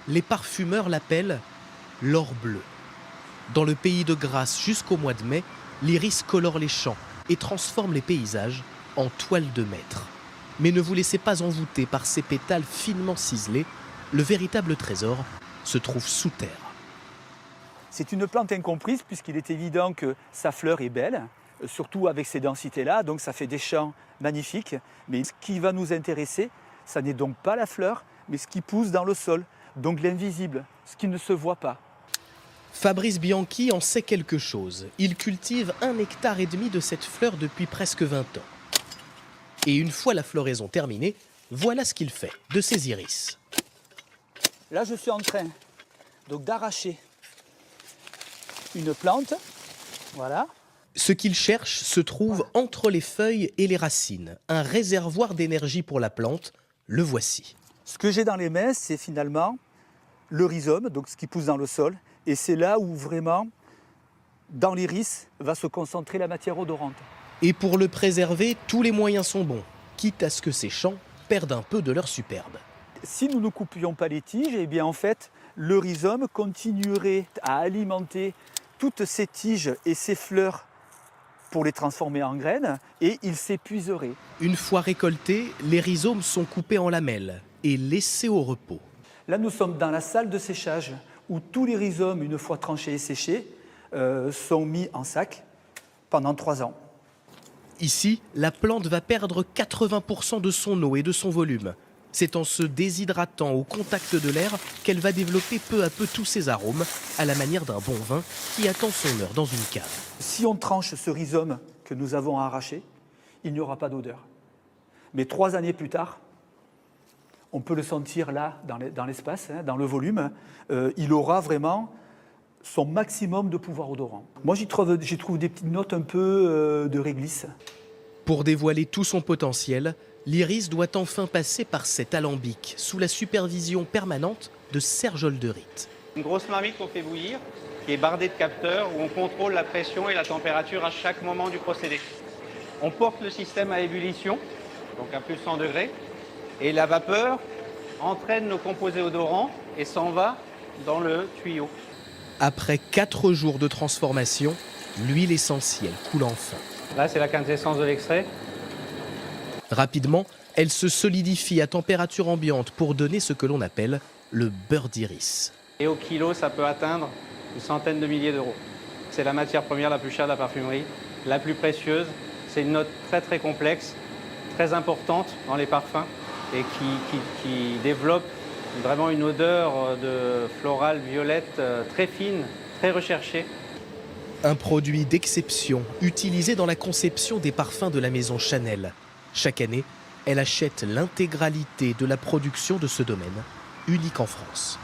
Les parfumeurs l'appellent l'or bleu. Dans le pays de Grasse, jusqu'au mois de mai, l'iris colore les champs et transforme les paysages en toile de maître. Mais ne vous laissez pas envoûter par ces pétales finement ciselés. Le véritable trésor se trouve sous terre. C'est une plante incomprise puisqu'il est évident que sa fleur est belle, surtout avec ces densités-là, donc ça fait des champs magnifiques. Mais ce qui va nous intéresser, ça n'est donc pas la fleur, mais ce qui pousse dans le sol, donc l'invisible, ce qui ne se voit pas. Fabrice Bianchi en sait quelque chose. Il cultive 1,5 hectare de cette fleur depuis presque 20 ans. Et une fois la floraison terminée, voilà ce qu'il fait de ses iris. Là, je suis en train donc d'arracher une plante, voilà. Ce qu'il cherche se trouve entre les feuilles et les racines. Un réservoir d'énergie pour la plante, le voici. Ce que j'ai dans les mains, c'est finalement le rhizome, donc ce qui pousse dans le sol. Et c'est là où vraiment, dans l'iris, va se concentrer la matière odorante. Et pour le préserver, tous les moyens sont bons, quitte à ce que ces champs perdent un peu de leur superbe. Si nous ne coupions pas les tiges, eh bien en fait, le rhizome continuerait à alimenter toutes ces tiges et ces fleurs pour les transformer en graines et il s'épuiserait. Une fois récoltés, les rhizomes sont coupés en lamelles et laissés au repos. Là, nous sommes dans la salle de séchage où tous les rhizomes, une fois tranchés et séchés, sont mis en sac pendant 3 ans. Ici, la plante va perdre 80% de son eau et de son volume. C'est en se déshydratant au contact de l'air qu'elle va développer peu à peu tous ses arômes, à la manière d'un bon vin qui attend son heure dans une cave. Si on tranche ce rhizome que nous avons arraché, il n'y aura pas d'odeur. Mais 3 années plus tard, on peut le sentir là, dans l'espace, dans le volume, il aura vraiment son maximum de pouvoir odorant. Moi, j'y trouve des petites notes un peu de réglisse. Pour dévoiler tout son potentiel, l'iris doit enfin passer par cet alambic, sous la supervision permanente de Serge Olderit. Une grosse marmite qu'on fait bouillir, qui est bardée de capteurs, où on contrôle la pression et la température à chaque moment du procédé. On porte le système à ébullition, donc à plus de 100 degrés, et la vapeur entraîne nos composés odorants et s'en va dans le tuyau. Après 4 jours de transformation, l'huile essentielle coule enfin. Là, c'est la quintessence de l'extrait. Rapidement, elle se solidifie à température ambiante pour donner ce que l'on appelle le beurre d'iris. Et au kilo, ça peut atteindre une centaine de milliers d'euros. C'est la matière première la plus chère de la parfumerie, la plus précieuse. C'est une note très très complexe, très importante dans les parfums et qui développe vraiment une odeur de florale violette très fine, très recherchée. Un produit d'exception utilisé dans la conception des parfums de la maison Chanel. Chaque année, elle achète l'intégralité de la production de ce domaine, unique en France.